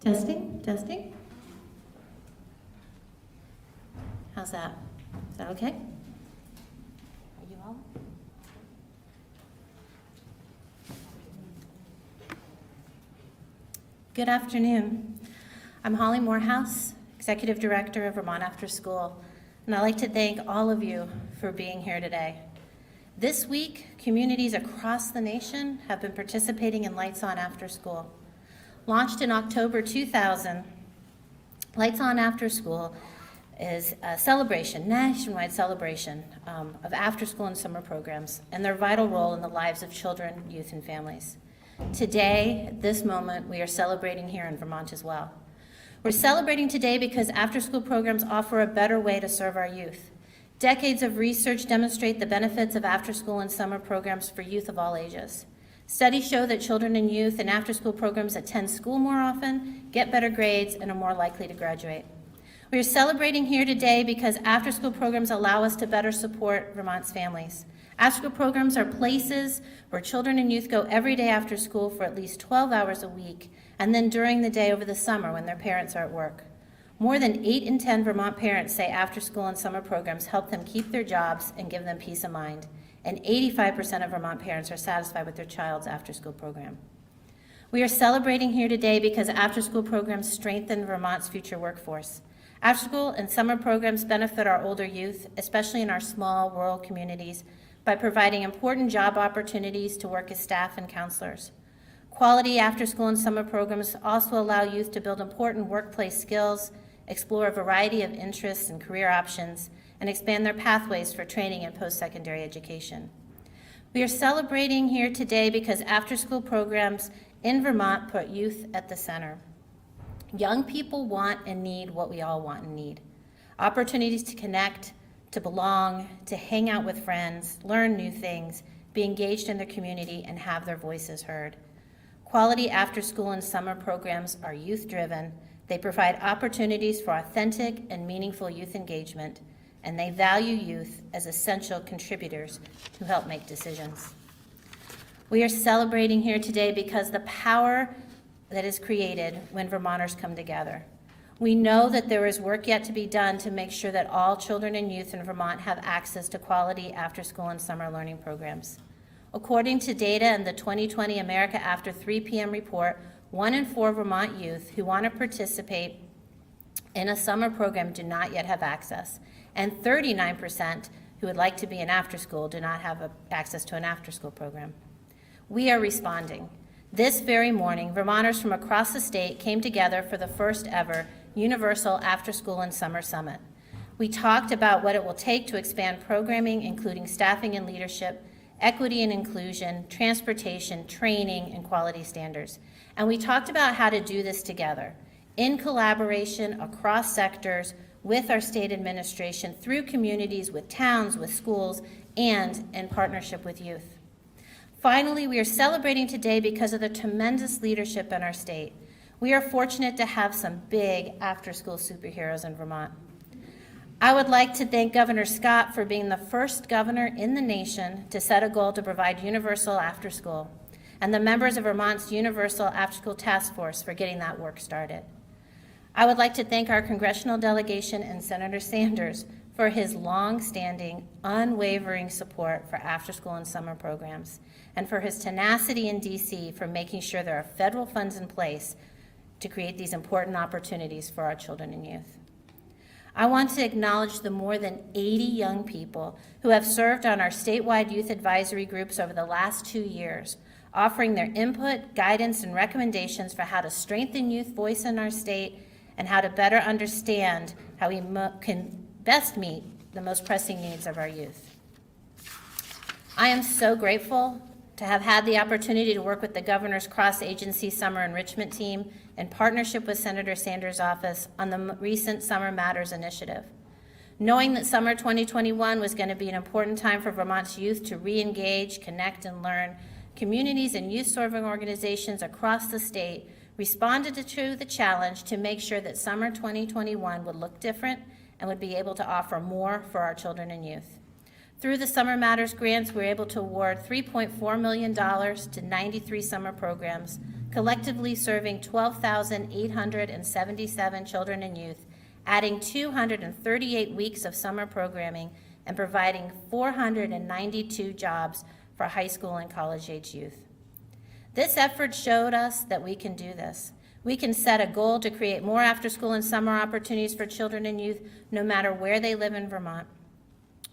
Testing, testing. How's that? Is that okay? Are you all? Good afternoon. I'm Holly Morehouse, Executive Director of Vermont Afterschool, and I'd like to thank all of you for being here today. This week, communities across the nation have been participating in Lights On After School. Launched in October 2000, Lights On After School is a celebration, nationwide celebration of after-school and summer programs and their vital role in the lives of children, youth, and families. Today, at this moment, we are celebrating here in Vermont as well. We're celebrating today because after-school programs offer a better way to serve our youth. Decades of research demonstrate the benefits of after-school and summer programs for youth of all ages. Studies show that children and youth in after-school programs attend school more often, get better grades, and are more likely to graduate. We are celebrating here today because after-school programs allow us to better support Vermont's families. After-school programs are places where children and youth go every day after school for at least 12 hours a week, and then during the day over the summer when their parents are at work. More than 8 in 10 Vermont parents say after-school and summer programs help them keep their jobs and give them peace of mind. And 85% of Vermont parents are satisfied with their child's after-school program. We are celebrating here today because after-school programs strengthen Vermont's future workforce. After-school and summer programs benefit our older youth, especially in our small rural communities, by providing important job opportunities to work as staff and counselors. Quality after-school and summer programs also allow youth to build important workplace skills, explore a variety of interests and career options, and expand their pathways for training and post-secondary education. We are celebrating here today because after-school programs in Vermont put youth at the center. Young people want and need what we all want and need: opportunities to connect, to belong, to hang out with friends, learn new things, be engaged in their community, and have their voices heard. Quality after-school and summer programs are youth-driven. They provide opportunities for authentic and meaningful youth engagement, and they value youth as essential contributors who help make decisions. We are celebrating here today because the power that is created when Vermonters come together. We know that there is work yet to be done to make sure that all children and youth in Vermont have access to quality after-school and summer learning programs. According to data in the 2020 America After 3 p.m. report, 1 in 4 Vermont youth who want to participate in a summer program do not yet have access, and 39% who would like to be in after-school do not have access to an after-school program. We are responding. This very morning, Vermonters from across the state came together for the first ever Universal After-School and Summer Summit. We talked about what it will take to expand programming, including staffing and leadership, equity and inclusion, transportation, training, and quality standards. And we talked about how to do this together, in collaboration across sectors, with our state administration, through communities, with towns, with schools, and in partnership with youth. Finally, we are celebrating today because of the tremendous leadership in our state. We are fortunate to have some big after-school superheroes in Vermont. I would like to thank Governor Scott for being the first governor in the nation to set a goal to provide universal after-school, and the members of Vermont's Universal After-School Task Force for getting that work started. I would like to thank our congressional delegation and Senator Sanders for his long-standing, unwavering support for after-school and summer programs, and for his tenacity in DC for making sure there are federal funds in place to create these important opportunities for our children and youth. I want to acknowledge the more than 80 young people who have served on our statewide youth advisory groups over the last 2 years, offering their input, guidance, and recommendations for how to strengthen youth voice in our state and how to better understand how we can best meet the most pressing needs of our youth. I am so grateful to have had the opportunity to work with the governor's cross-agency summer enrichment team in partnership with Senator Sanders' office on the recent Summer Matters initiative. Knowing that summer 2021 was going to be an important time for Vermont's youth to re-engage, connect, and learn, communities and youth-serving organizations across the state responded to the challenge to make sure that summer 2021 would look different and would be able to offer more for our children and youth. Through the Summer Matters grants, we're able to award $3.4 million to 93 summer programs, collectively serving 12,877 children and youth, adding 238 weeks of summer programming and providing 492 jobs for high school and college-age youth. This effort showed us that we can do this. We can set a goal to create more after-school and summer opportunities for children and youth, no matter where they live in Vermont.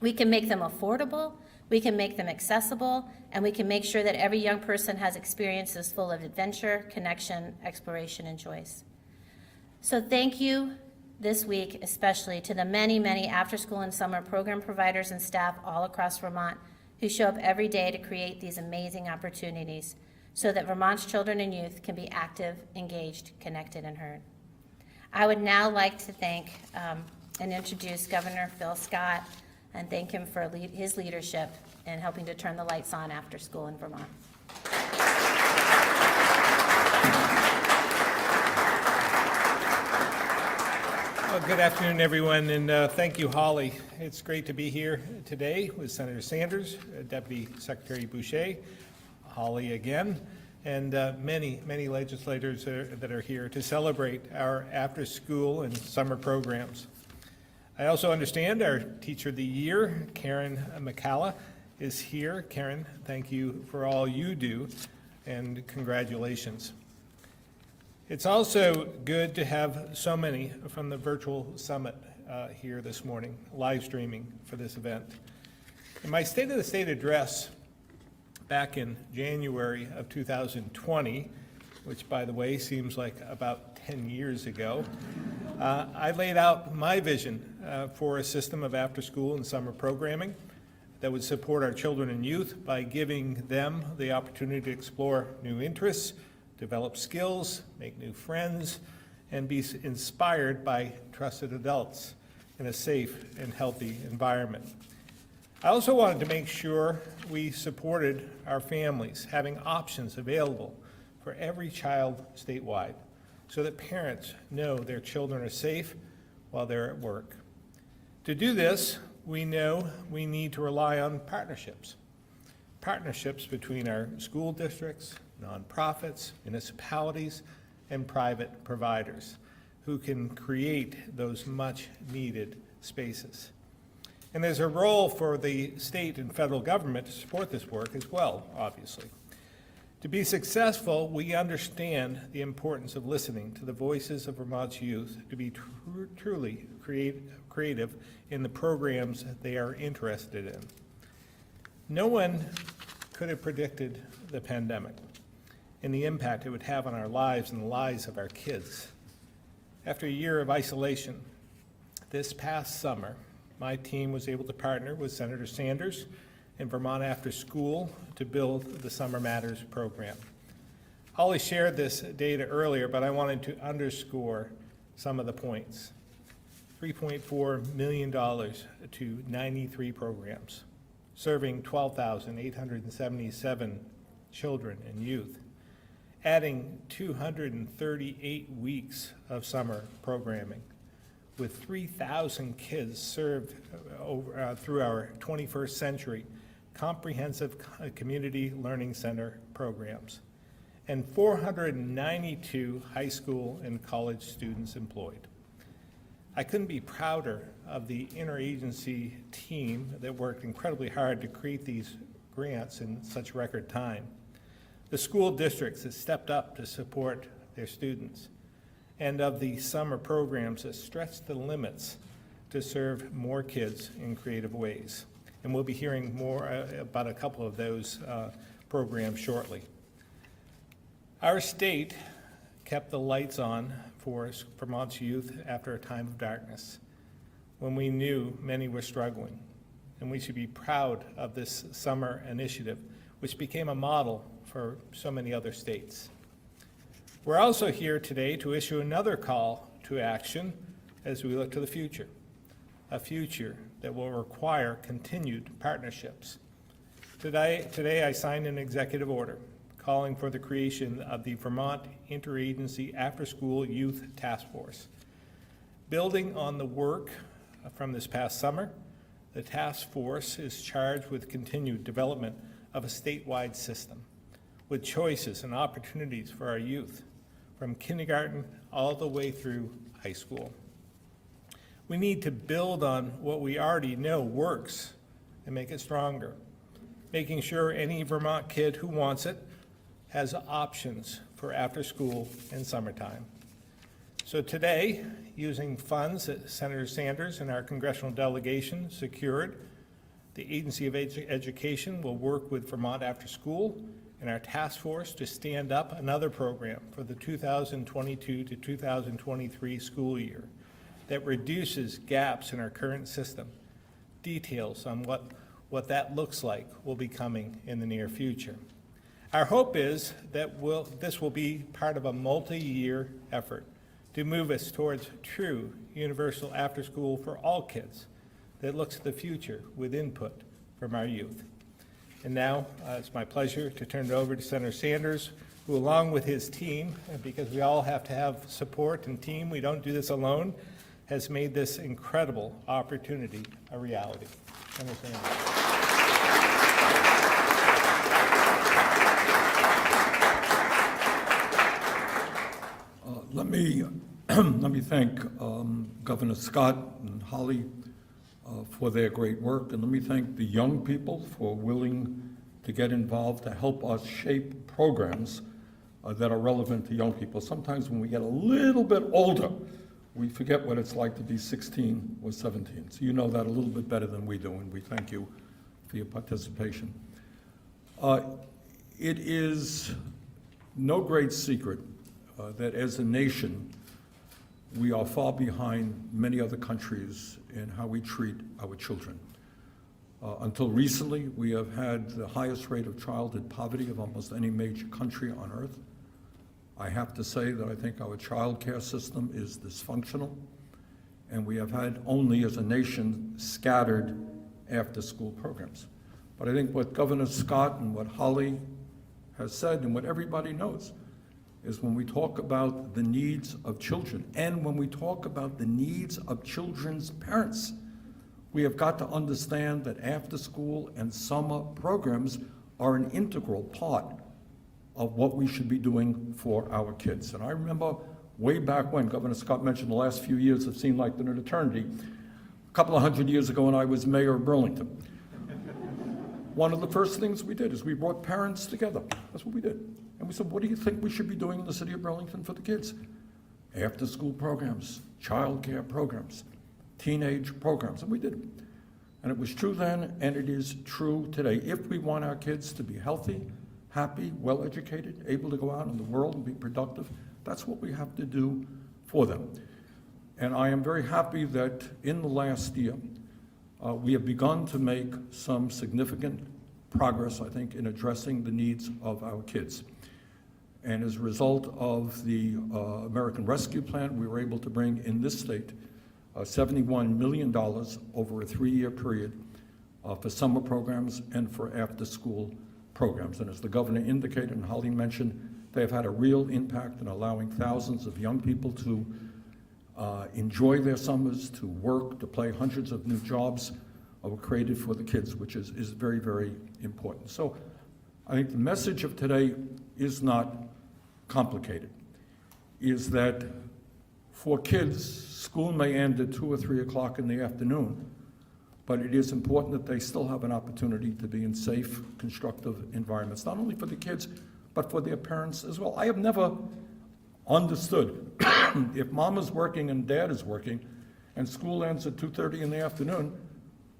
We can make them affordable, we can make them accessible, and we can make sure that every young person has experiences full of adventure, connection, exploration, and choice. So thank you this week, especially to the many, many after-school and summer program providers and staff all across Vermont who show up every day to create these amazing opportunities so that Vermont's children and youth can be active, engaged, connected, and heard. I would now like to thank and introduce Governor Phil Scott and thank him for his leadership in helping to turn the lights on after school in Vermont. Well, good afternoon, everyone, and thank you, Holly. It's great to be here today with Senator Sanders, Deputy Secretary Boucher, Holly again, and many legislators that are here to celebrate our after-school and summer programs. I also understand our Teacher of the Year, Karen McCalla, is here. Karen, thank you for all you do, and congratulations. It's also good to have so many from the virtual summit here this morning, live streaming for this event. In my State of the State address back in January of 2020, which by the way seems like about 10 years ago, I laid out my vision for a system of after-school and summer programming that would support our children and youth by giving them the opportunity to explore new interests, develop skills, make new friends, and be inspired by trusted adults in a safe and healthy environment. I also wanted to make sure we supported our families, having options available for every child statewide, so that parents know their children are safe while they're at work. To do this, we know we need to rely on partnerships between our school districts, nonprofits, municipalities, and private providers who can create those much-needed spaces. And there's a role for the state and federal government to support this work as well, obviously. To be successful, we understand the importance of listening to the voices of Vermont's youth to be truly creative in the programs they are interested in. No one could have predicted the pandemic and the impact it would have on our lives and the lives of our kids. After a year of isolation, this past summer, my team was able to partner with Senator Sanders and Vermont After School to build the Summer Matters program. Holly shared this data earlier, but I wanted to underscore some of the points. $3.4 million to 93 programs, serving 12,877 children and youth, adding 238 weeks of summer programming, with 3,000 kids served through our 21st century comprehensive community learning center programs, and 492 high school and college students employed. I couldn't be prouder of the interagency team that worked incredibly hard to create these grants in such record time. The school districts that stepped up to support their students, and of the summer programs that stretched the limits to serve more kids in creative ways. And we'll be hearing more about a couple of those programs shortly. Our state kept the lights on for Vermont's youth after a time of darkness, when we knew many were struggling. And we should be proud of this summer initiative, which became a model for so many other states. We're also here today to issue another call to action as we look to the future, a future that will require continued partnerships. Today I signed an executive order calling for the creation of the Vermont Interagency After-School Youth Task Force. Building on the work from this past summer, the task force is charged with continued development of a statewide system with choices and opportunities for our youth, from kindergarten all the way through high school. We need to build on what we already know works and make it stronger, making sure any Vermont kid who wants it has options for after school and summertime. So today, using funds that Senator Sanders and our congressional delegation secured, the Agency of Education will work with Vermont After School and our task force to stand up another program for the 2022 to 2023 school year that reduces gaps in our current system. Details on what that looks like will be coming in the near future. Our hope is that this will be part of a multi-year effort to move us towards true universal after school for all kids that looks at the future with input from our youth. And now it's my pleasure to turn it over to Senator Sanders, who along with his team, because we all have to have support and team, we don't do this alone, has made this incredible opportunity a reality. Senator Sanders. Let me thank Governor Scott and Holly for their great work, and let me thank the young people for willing to get involved to help us shape programs that are relevant to young people. Sometimes when we get a little bit older, we forget what it's like to be 16 or 17. So you know that a little bit better than we do, and we thank you for your participation. It is no great secret that as a nation, we are far behind many other countries in how we treat our children. Until recently, we have had the highest rate of childhood poverty of almost any major country on earth. I have to say that I think our child care system is dysfunctional, and we have had only, as a nation, scattered after-school programs. But I think what Governor Scott and what Holly has said, and what everybody knows, is when we talk about the needs of children, and when we talk about the needs of children's parents, we have got to understand that after-school and summer programs are an integral part of what we should be doing for our kids. And I remember way back when Governor Scott mentioned the last few years have seemed like an eternity, a couple of hundred years ago when I was mayor of Burlington. One of the first things we did is we brought parents together. That's what we did. And we said, what do you think we should be doing in the city of Burlington for the kids? After-school programs, child care programs, teenage programs, and we did. And it was true then, and it is true today. If we want our kids to be healthy, happy, well-educated, able to go out in the world and be productive, that's what we have to do for them. And I am very happy that in the last year, we have begun to make some significant progress, I think, in addressing the needs of our kids. And as a result of the American Rescue Plan, we were able to bring in this state $71 million over a 3-year period for summer programs and for after-school programs. And as the governor indicated and Holly mentioned, they have had a real impact in allowing thousands of young people to enjoy their summers, to work, to play. Hundreds of new jobs were created for the kids, which is very, very important. So I think the message of today is not complicated, is that for kids, school may end at 2 or 3 o'clock in the afternoon, but it is important that they still have an opportunity to be in safe, constructive environments, not only for the kids, but for their parents as well. I have never understood if mom is working and dad is working and school ends at 2:30 in the afternoon,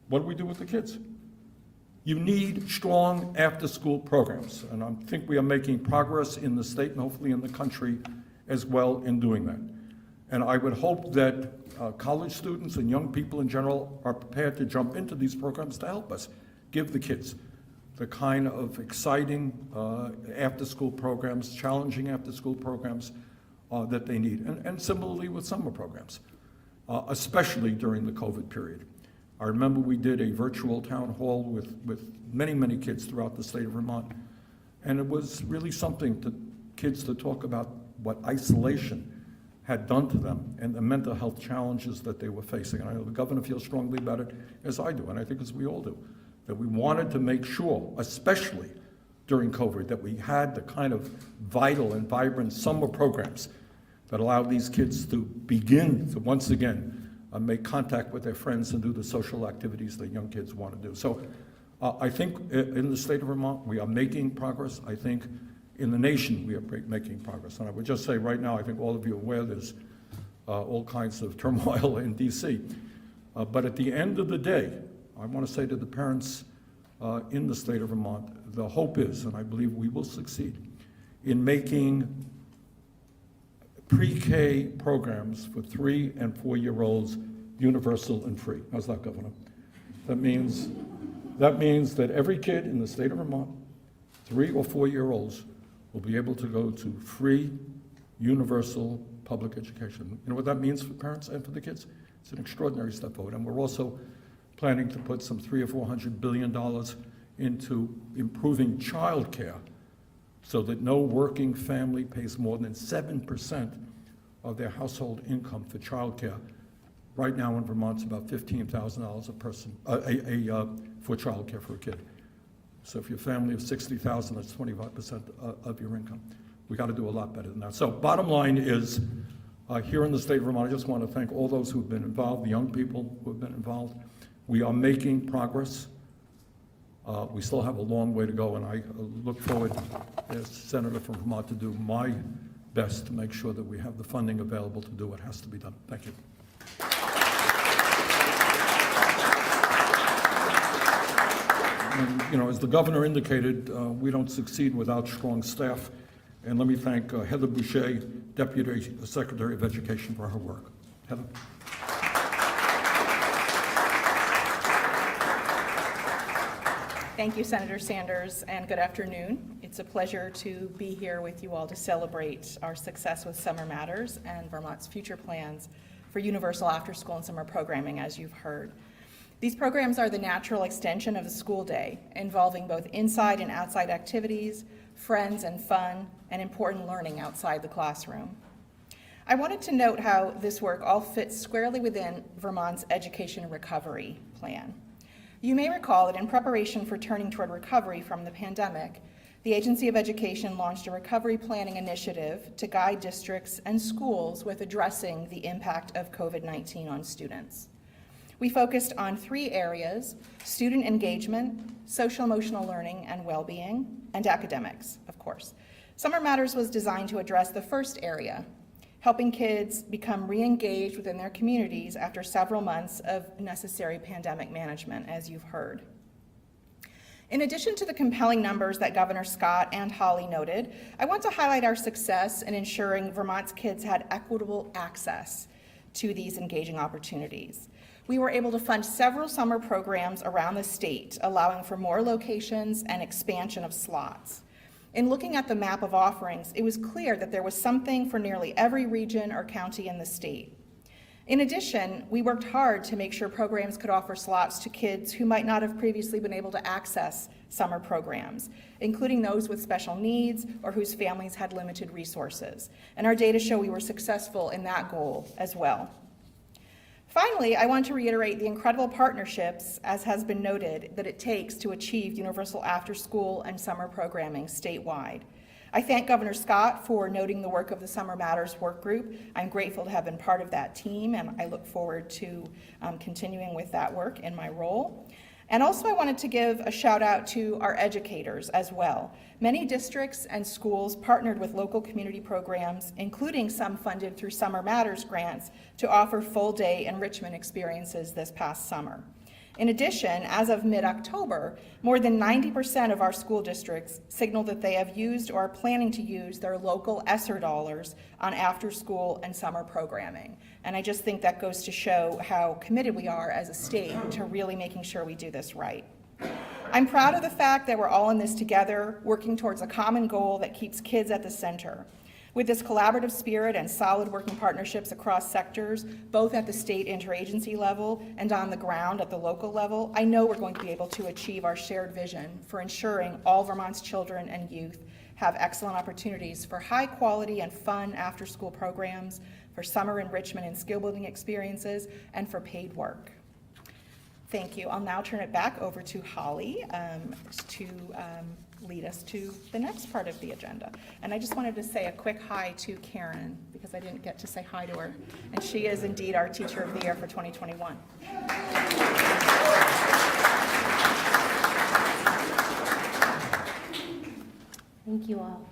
what do we do with the kids? You need strong after-school programs, and I think we are making progress in the state and hopefully in the country as well in doing that. And I would hope that college students and young people in general are prepared to jump into these programs to help us give the kids the kind of exciting after-school programs, challenging after-school programs that they need. And similarly with summer programs, especially during the COVID period. I remember we did a virtual town hall with many, many kids throughout the state of Vermont. And it was really something to kids to talk about what isolation had done to them and the mental health challenges that they were facing. And I know the governor feels strongly about it, as I do, and I think as we all do, that we wanted to make sure, especially during COVID, that we had the kind of vital and vibrant summer programs that allowed these kids to begin to once again make contact with their friends and do the social activities that young kids want to do. So I think in the state of Vermont, we are making progress. I think in the nation, we are making progress. And I would just say right now, I think all of you are aware there's all kinds of turmoil in DC. But at the end of the day, I want to say to the parents in the state of Vermont, the hope is, and I believe we will succeed, in making pre-K programs for 3- and 4-year-olds universal and free. How's that, Governor? That means that every kid in the state of Vermont, 3- or 4-year-olds, will be able to go to free, universal public education. You know what that means for parents and for the kids? It's an extraordinary step forward. And we're also planning to put some $300 or $400 billion into improving child care so that no working family pays more than 7% of their household income for child care. Right now in Vermont, it's about $15,000 a person for child care for a kid. So if your family of 60,000, that's 25% of your income. We got to do a lot better than that. So bottom line is, here in the state of Vermont, I just want to thank all those who've been involved, the young people who have been involved. We are making progress. We still have a long way to go, and I look forward, as Senator from Vermont, to do my best to make sure that we have the funding available to do what has to be done. Thank you. And, you know, as the governor indicated, we don't succeed without strong staff. And let me thank Heather Boucher, Deputy Secretary of Education, for her work. Heather. Thank you, Senator Sanders, and good afternoon. It's a pleasure to be here with you all to celebrate our success with Summer Matters and Vermont's future plans for universal after-school and summer programming, as you've heard. These programs are the natural extension of the school day, involving both inside and outside activities, friends and fun, and important learning outside the classroom. I wanted to note how this work all fits squarely within Vermont's education recovery plan. You may recall that in preparation for turning toward recovery from the pandemic, the Agency of Education launched a recovery planning initiative to guide districts and schools with addressing the impact of COVID-19 on students. We focused on 3 areas: student engagement, social emotional learning and well-being, and academics, of course. Summer Matters was designed to address the first area, helping kids become re-engaged within their communities after several months of necessary pandemic management, as you've heard. In addition to the compelling numbers that Governor Scott and Holly noted, I want to highlight our success in ensuring Vermont's kids had equitable access to these engaging opportunities. We were able to fund several summer programs around the state, allowing for more locations and expansion of slots. In looking at the map of offerings, it was clear that there was something for nearly every region or county in the state. In addition, we worked hard to make sure programs could offer slots to kids who might not have previously been able to access summer programs, including those with special needs or whose families had limited resources. And our data show we were successful in that goal as well. Finally, I want to reiterate the incredible partnerships, as has been noted, that it takes to achieve universal after-school and summer programming statewide. I thank Governor Scott for noting the work of the Summer Matters work group. I'm grateful to have been part of that team, and I look forward to continuing with that work in my role. And also I wanted to give a shout out to our educators as well. Many districts and schools partnered with local community programs, including some funded through Summer Matters grants, to offer full-day enrichment experiences this past summer. In addition, as of mid-October, more than 90% of our school districts signaled that they have used or are planning to use their local ESSER dollars on after-school and summer programming. And I just think that goes to show how committed we are as a state to really making sure we do this right. I'm proud of the fact that we're all in this together, working towards a common goal that keeps kids at the center. With this collaborative spirit and solid working partnerships across sectors, both at the state interagency level and on the ground at the local level, I know we're going to be able to achieve our shared vision for ensuring all Vermont's children and youth have excellent opportunities for high quality and fun after-school programs, for summer enrichment and skill-building experiences, and for paid work. Thank you. I'll now turn it back over to Holly to lead us to the next part of the agenda. And I just wanted to say a quick hi to Karen, because I didn't get to say hi to her. And she is indeed our Teacher of the Year for 2021. Thank you all.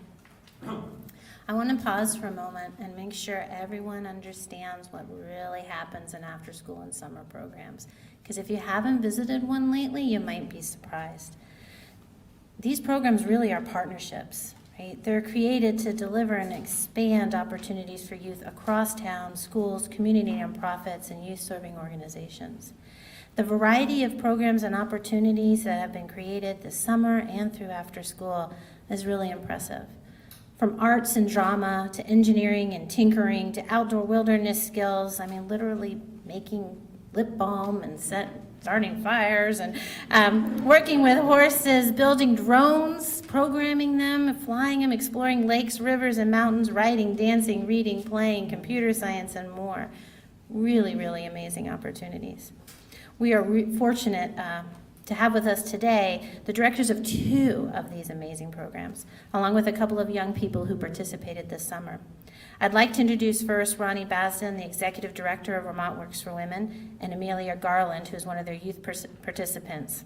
I want to pause for a moment and make sure everyone understands what really happens in after-school and summer programs. Because if you haven't visited one lately, you might be surprised. These programs really are partnerships, right? They're created to deliver and expand opportunities for youth across town, schools, community nonprofits, and youth-serving organizations. The variety of programs and opportunities that have been created this summer and through after school is really impressive. From arts and drama to engineering and tinkering to outdoor wilderness skills, I mean, literally making lip balm and starting fires and working with horses, building drones, programming them, flying them, exploring lakes, rivers, and mountains, writing, dancing, reading, playing, computer science, and more. Really, really amazing opportunities. We are fortunate to have with us today the directors of 2 of these amazing programs, along with a couple of young people who participated this summer. I'd like to introduce first Ronnie Basden, the Executive Director of Vermont Works for Women, and Amelia Garland, who's one of their youth participants.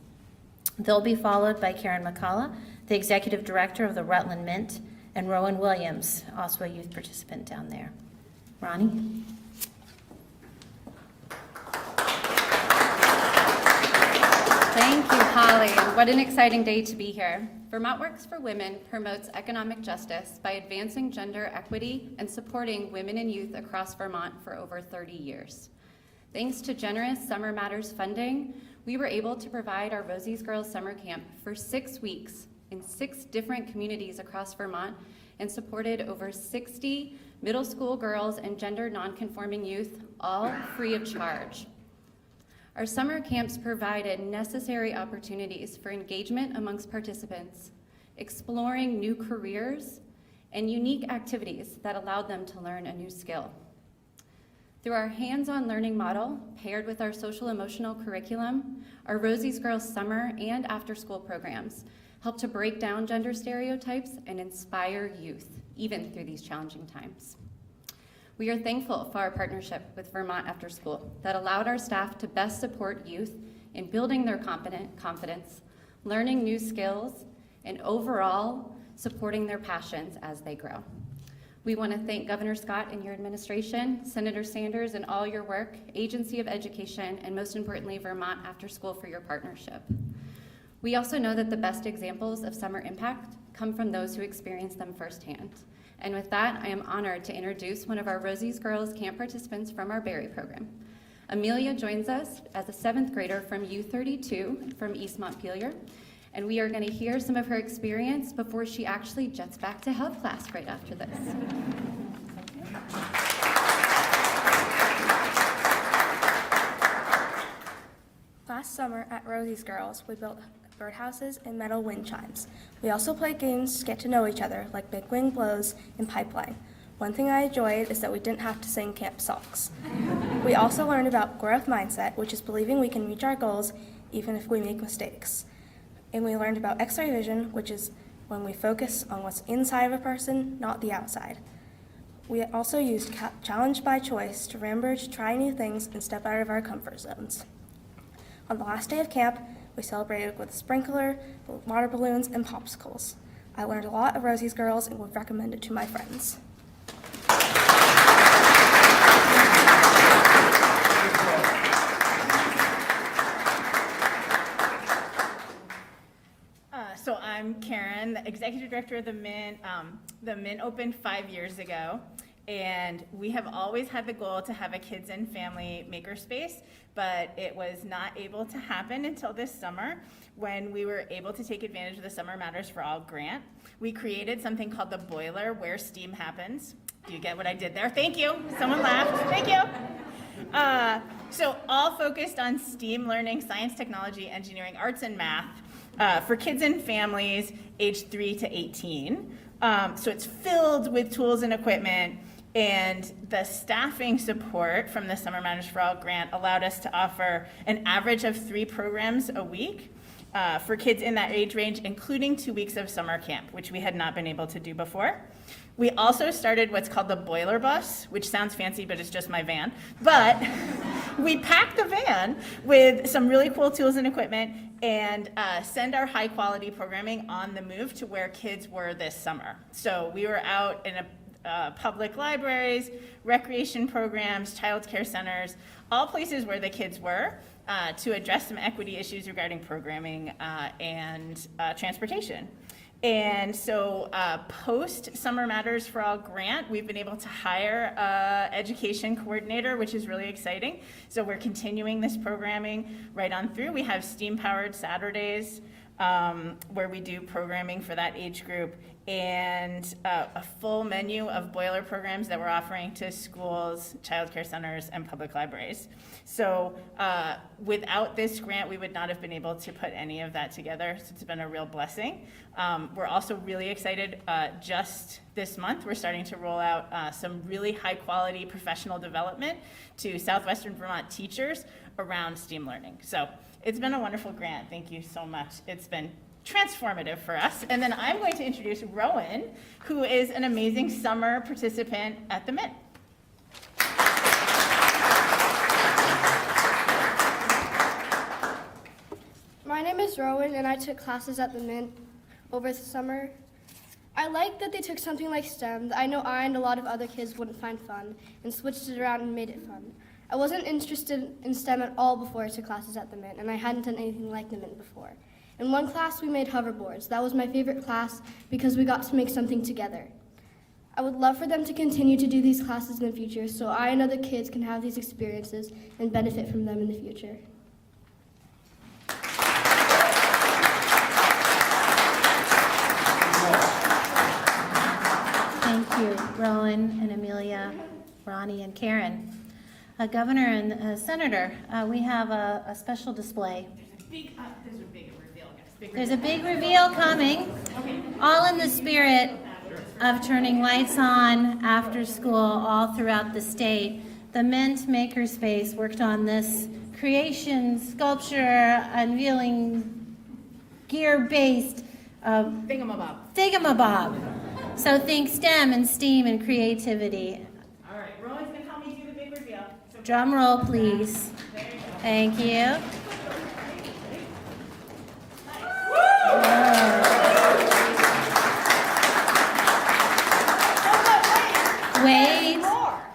They'll be followed by Karen McCullough, the Executive Director of the Rutland Mint, and Rowan Williams, also a youth participant down there. Ronnie? Thank you, Holly. What an exciting day to be here. Vermont Works for Women promotes economic justice by advancing gender equity and supporting women and youth across Vermont for over 30 years. Thanks to generous Summer Matters funding, we were able to provide our Rosie's Girls Summer Camp for 6 weeks in 6 different communities across Vermont and supported over 60 middle school girls and gender nonconforming youth, all free of charge. Our summer camps provided necessary opportunities for engagement amongst participants, exploring new careers, and unique activities that allowed them to learn a new skill. Through our hands-on learning model, paired with our social-emotional curriculum, our Rosie's Girls summer and after-school programs help to break down gender stereotypes and inspire youth, even through these challenging times. We are thankful for our partnership with Vermont After School that allowed our staff to best support youth in building their confidence, learning new skills, and overall supporting their passions as they grow. We want to thank Governor Scott and your administration, Senator Sanders and all your work, Agency of Education, and most importantly, Vermont After School for your partnership. We also know that the best examples of summer impact come from those who experience them firsthand. And with that, I am honored to introduce one of our Rosie's Girls Camp participants from our Berry program. Amelia joins us as a 7th grader from U32 from East Montpelier, and we are going to hear some of her experience before she actually jets back to health class right after this. Last summer at Rosie's Girls, we built birdhouses and metal wind chimes. We also played games to get to know each other, like Big Wing Blows and Pipeline. One thing I enjoyed is that we didn't have to sing camp songs. We also learned about growth mindset, which is believing we can reach our goals even if we make mistakes. And we learned about X-ray vision, which is when we focus on what's inside of a person, not the outside. We also used challenge by choice to remember to try new things and step out of our comfort zones. On the last day of camp, we celebrated with a sprinkler, water balloons, and popsicles. I learned a lot of Rosie's Girls and would recommend it to my friends. So I'm Karen, the Executive Director of the Mint. The Mint opened 5 years ago, and we have always had the goal to have a kids and family makerspace, but it was not able to happen until this summer when we were able to take advantage of the Summer Matters for All grant. We created something called the Boiler, where STEAM happens. Do you get what I did there? Thank you. Someone laughed. Thank you. So all focused on STEAM learning, science, technology, engineering, arts, and math for kids and families aged 3 to 18. So it's filled with tools and equipment, and the staffing support from the Summer Matters for All grant allowed us to offer an average of 3 programs a week for kids in that age range, including 2 weeks of summer camp, which we had not been able to do before. We also started what's called the boiler bus, which sounds fancy, but it's just my van. But we packed the van with some really cool tools and equipment and send our high quality programming on the move to where kids were this summer. So we were out in public libraries, recreation programs, child care centers, all places where the kids were to address some equity issues regarding programming and transportation. And so post Summer Matters for All grant, we've been able to hire an education coordinator, which is really exciting. So we're continuing this programming right on through. We have STEAM-powered Saturdays where we do programming for that age group, and a full menu of boiler programs that we're offering to schools, childcare centers, and public libraries. So without this grant, we would not have been able to put any of that together, so it's been a real blessing. We're also really excited, just this month, we're starting to roll out some really high-quality professional development to Southwestern Vermont teachers around STEAM learning. So it's been a wonderful grant. Thank you so much. It's been transformative for us. And then I'm going to introduce Rowan, who is an amazing summer participant at the Mint. My name is Rowan, and I took classes at the Mint over the summer. I like that they took something like STEM that I know I and a lot of other kids wouldn't find fun and switched it around and made it fun. I wasn't interested in STEM at all before I took classes at the Mint, and I hadn't done anything like the Mint before. In one class, we made hoverboards. That was my favorite class because we got to make something together. I would love for them to continue to do these classes in the future so I and other kids can have these experiences and benefit from them in the future. Thank you, Rowan and Amelia, Ronnie and Karen. Governor and Senator, we have a special display. There's a big reveal, guys. There's a big reveal coming, all in the spirit of turning lights on after school all throughout the state. The Mint Makerspace worked on this creation, sculpture, unveiling, gear-based thingamabob. So think STEM and STEAM and creativity. All right, Rowan's going to help me do the big reveal. So Drum roll, please. there you go. Thank you. Wait,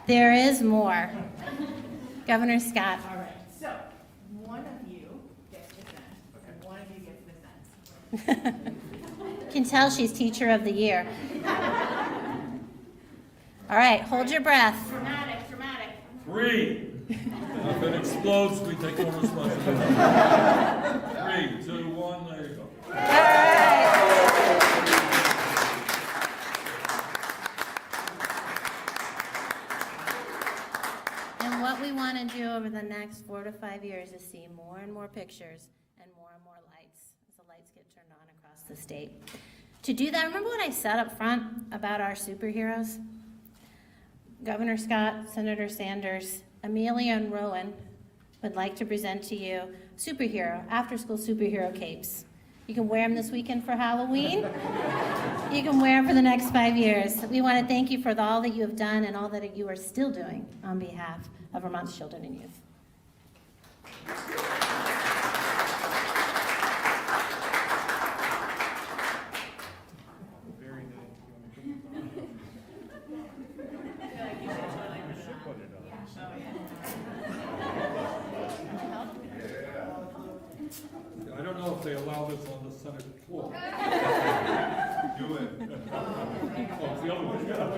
there is more. Governor Scott. All right, so one of you gets this end, and one of you gets this end. Can tell she's teacher of the year. All right, hold your breath. Dramatic. 3. If it explodes, we take no responsibility. 3, 2, 1, there you go. All right. And what we want to do over the next 4 to 5 years is see more and more pictures and more lights as the lights get turned on across the state. To do that, remember what I said up front about our superheroes? Governor Scott, Senator Sanders, Amelia and Rowan would like to present to you after-school superhero capes. You can wear them this weekend for Halloween. You can wear them for the next 5 years. We want to thank you for all that you have done and all that you are still doing on behalf of Vermont's children and youth. I don't know if they allow this on the Senate floor. Do it. Oh, it's the other one. You want to help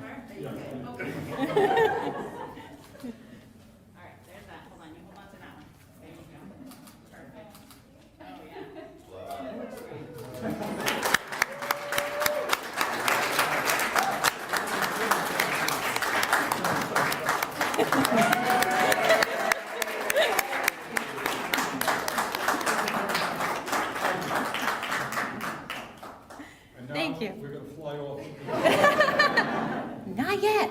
her? Yeah. Okay. All right, there's that. Hold on, you hold on to that one. There you go. Perfect. Oh, yeah. Thank you. We're going to fly off. Not yet.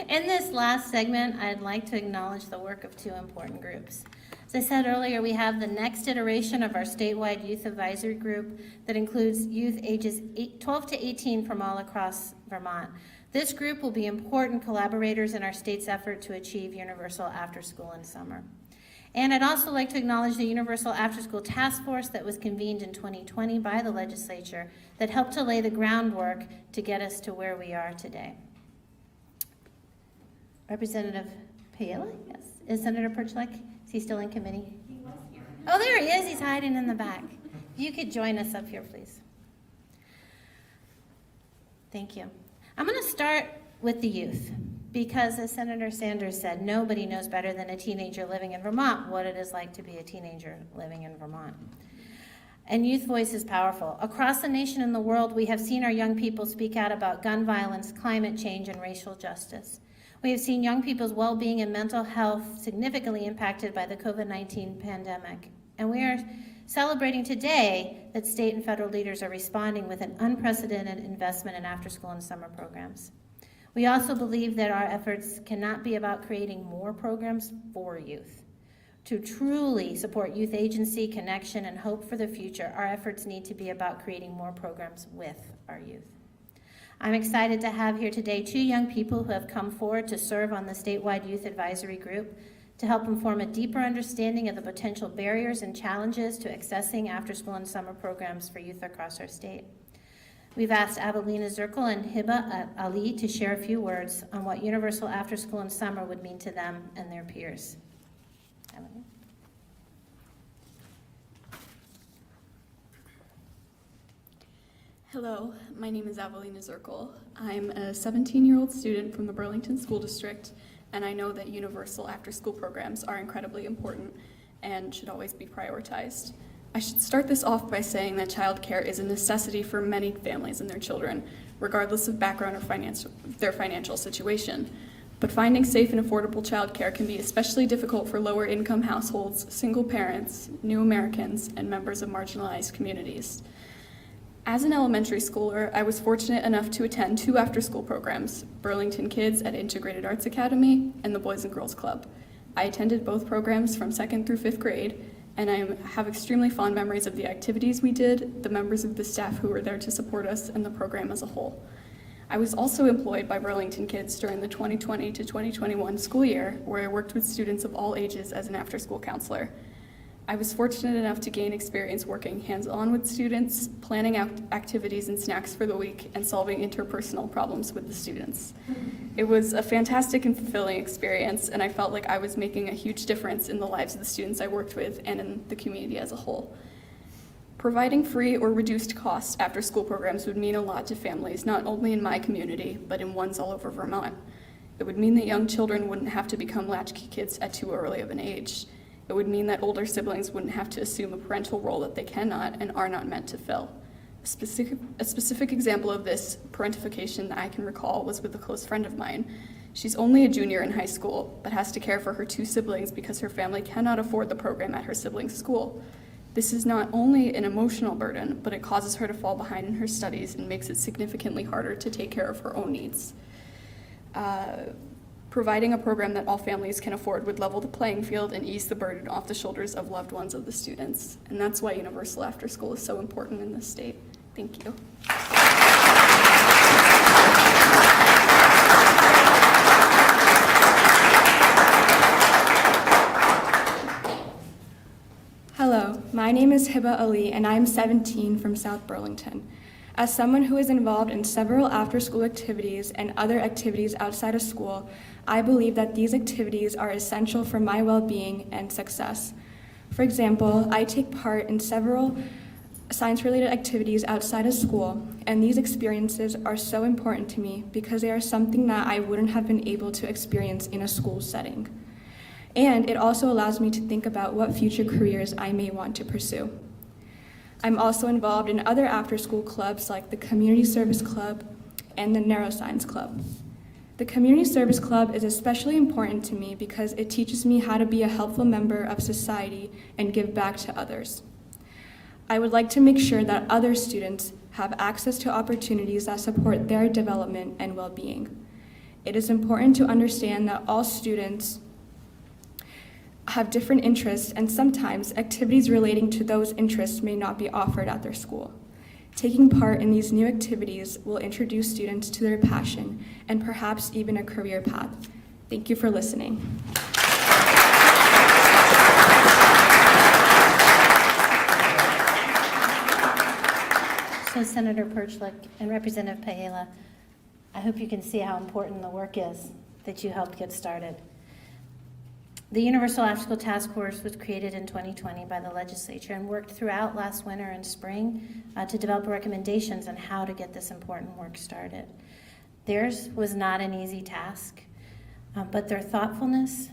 In this last segment, I'd like to acknowledge the work of two important groups. As I said earlier, we have the next iteration of our statewide youth advisory group that includes youth ages 12 to 18 from all across Vermont. This group will be important collaborators in our state's effort to achieve universal after-school and summer. And I'd also like to acknowledge the Universal After-School Task Force that was convened in 2020 by the legislature that helped to lay the groundwork to get us to where we are today. Representative Paella, yes. Is Senator Perchlik, is he still in committee? Oh, there he is. He's hiding in the back. You could join us up here, please. Thank you. I'm going to start with the youth. Because, as Senator Sanders said, nobody knows better than a teenager living in Vermont what it is like to be a teenager living in Vermont. And youth voice is powerful. Across the nation and the world, we have seen our young people speak out about gun violence, climate change, and racial justice. We have seen young people's well-being and mental health significantly impacted by the COVID-19 pandemic. And we are celebrating today that state and federal leaders are responding with an unprecedented investment in after-school and summer programs. We also believe that our efforts cannot be about creating more programs for youth. To truly support youth agency, connection, and hope for the future, our efforts need to be about creating more programs with our youth. I'm excited to have here today two young people who have come forward to serve on the statewide youth advisory group to help inform a deeper understanding of the potential barriers and challenges to accessing after-school and summer programs for youth across our state. We've asked Avelina Zirkle and Hiba Ali to share a few words on what universal after-school and summer would mean to them and their peers. Avelina. Hello, my name is Avelina Zirkle. I'm a 17-year-old student from the Burlington School District, and I know that universal after-school programs are incredibly important and should always be prioritized. I should start this off by saying that childcare is a necessity for many families and their children, regardless of background or their financial situation. But finding safe and affordable childcare can be especially difficult for lower-income households, single parents, new Americans, and members of marginalized communities. As an elementary schooler, I was fortunate enough to attend two after-school programs, Burlington Kids at Integrated Arts Academy and the Boys and Girls Club. I attended both programs from 2nd through 5th grade, and I have extremely fond memories of the activities we did, the members of the staff who were there to support us, and the program as a whole. I was also employed by Burlington Kids during the 2020 to 2021 school year, where I worked with students of all ages as an after-school counselor. I was fortunate enough to gain experience working hands-on with students, planning activities and snacks for the week, and solving interpersonal problems with the students. It was a fantastic and fulfilling experience, and I felt like I was making a huge difference in the lives of the students I worked with and in the community as a whole. Providing free or reduced cost after-school programs would mean a lot to families, not only in my community, but in ones all over Vermont. It would mean that young children wouldn't have to become latchkey kids at too early of an age. It would mean that older siblings wouldn't have to assume a parental role that they cannot and are not meant to fill. A specific example of this parentification that I can recall was with a close friend of mine. She's only a junior in high school, but has to care for her two siblings because her family cannot afford the program at her sibling's school. This is not only an emotional burden, but it causes her to fall behind in her studies and makes it significantly harder to take care of her own needs. Providing a program that all families can afford would level the playing field and ease the burden off the shoulders of loved ones of the students. And that's why universal after school is so important in this state. Thank you. Hello, my name is Hiba Ali, and I'm 17 from South Burlington. As someone who is involved in several after-school activities and other activities outside of school, I believe that these activities are essential for my well-being and success. For example, I take part in several science-related activities outside of school, and these experiences are so important to me because they are something that I wouldn't have been able to experience in a school setting. And it also allows me to think about what future careers I may want to pursue. I'm also involved in other after-school clubs like the Community Service Club and the Neuroscience Club. The Community Service Club is especially important to me because it teaches me how to be a helpful member of society and give back to others. I would like to make sure that other students have access to opportunities that support their development and well-being. It is important to understand that all students have different interests, and sometimes activities relating to those interests may not be offered at their school. Taking part in these new activities will introduce students to their passion and perhaps even a career path. Thank you for listening. So Senator Perchlik and Representative Paella, I hope you can see how important the work is that you helped get started. The Universal After-School Task Force was created in 2020 by the legislature and worked throughout last winter and spring to develop recommendations on how to get this important work started. Theirs was not an easy task, but their thoughtfulness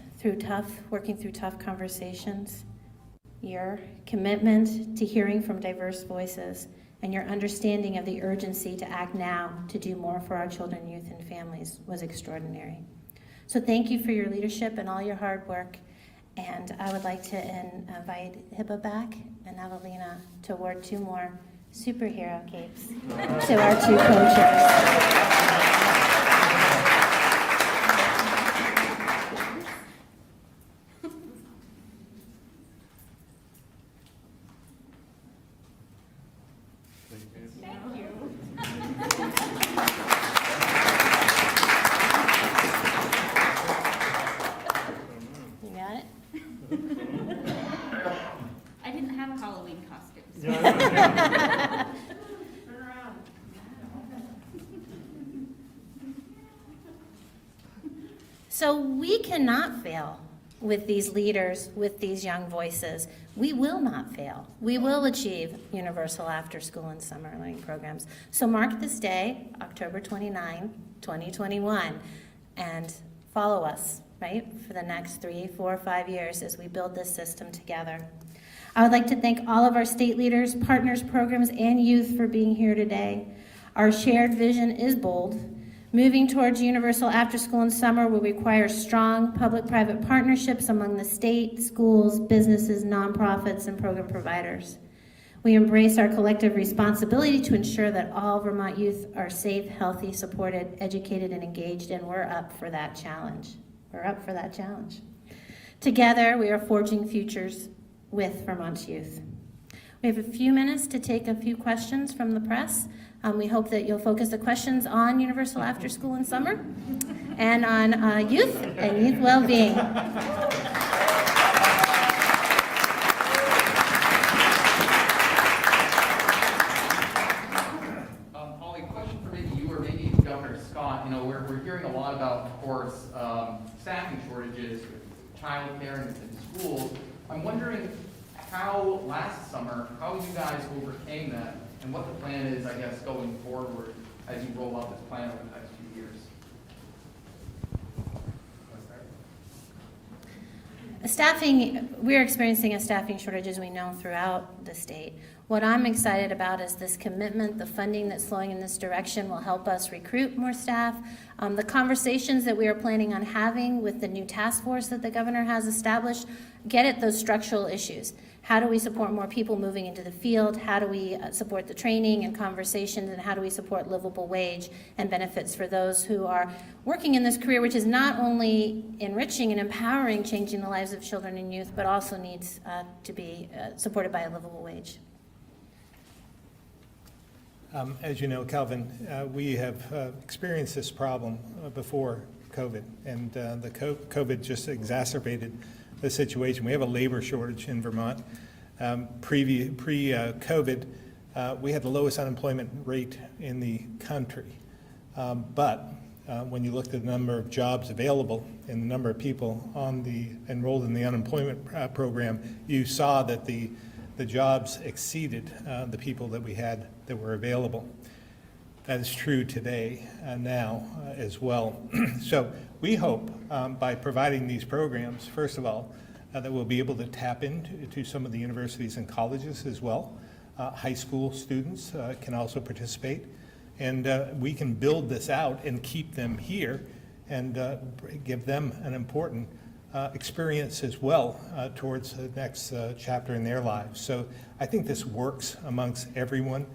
working through tough conversations, your commitment to hearing from diverse voices, and your understanding of the urgency to act now to do more for our children, youth, and families was extraordinary. So thank you for your leadership and all your hard work. And I would like to invite Hibba back and Evelina to award 2 more superhero capes to our 2 co-chairs. I didn't have a Halloween costume. So we cannot fail with these leaders, with these young voices. We will not fail. We will achieve universal after-school and summer learning programs. So mark this day, October 29, 2021, and follow us, right, for the next 3, 4, 5 years as we build this system together. I would like to thank all of our state leaders, partners, programs, and youth for being here today. Our shared vision is bold. Moving towards universal after-school and summer will require strong public-private partnerships among the state, schools, businesses, nonprofits, and program providers. We embrace our collective responsibility to ensure that all Vermont youth are safe, healthy, supported, educated, and engaged, and we're up for that challenge. We're up for that challenge. Together, we are forging futures with Vermont's youth. We have a few minutes to take a few questions from the press. We hope that you'll focus the questions on universal after school and summer and on youth and youth well-being. Holly, question for maybe you or maybe Governor Scott. You know, we're hearing a lot about, of course, staffing shortages with childcare and schools. I'm wondering how last summer, how you guys overcame that and what the plan is, I guess, going forward as you roll out this plan over the next few years. We're experiencing a staffing shortage, as we know, throughout the state. What I'm excited about is this commitment. The funding that's flowing in this direction will help us recruit more staff. The conversations that we are planning on having with the new task force that the governor has established get at those structural issues. How do we support more people moving into the field? How do we support the training and conversations? And how do we support livable wage and benefits for those who are working in this career, which is not only enriching and empowering, changing the lives of children and youth, but also needs to be supported by a livable wage? As you know, Calvin, we have experienced this problem before COVID, and the COVID just exacerbated the situation. We have a labor shortage in Vermont. Pre-COVID, we had the lowest unemployment rate in the country. But when you looked at the number of jobs available and the number of people enrolled in the unemployment program, you saw that the jobs exceeded the people that we had that were available. That is true today, now as well. So we hope by providing these programs, first of all, that we'll be able to tap into some of the universities and colleges as well. High school students can also participate. And we can build this out and keep them here and give them an important experience as well towards the next chapter in their lives. So I think this works amongst everyone.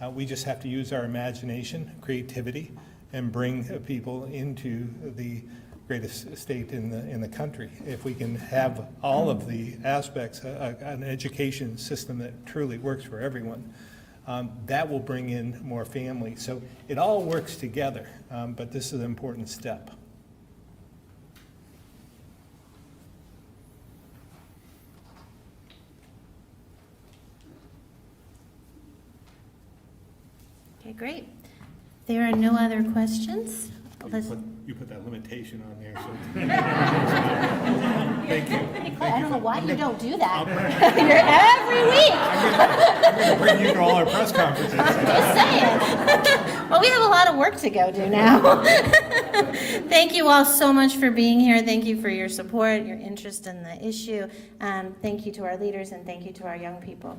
We just have to use our imagination, creativity, and bring people into the greatest state in the country. If we can have all of the aspects, an education system that truly works for everyone, that will bring in more families. So it all works together, but this is an important step. Okay, great. There are no other questions. You put that limitation on there, so. Thank you. I don't know why you don't do that. You're every week. I'm going to bring you to all our press conferences. Just saying. Well, we have a lot of work to go do now. Thank you all so much for being here. Thank you for your support, your interest in the issue. Thank you to our leaders, and thank you to our young people.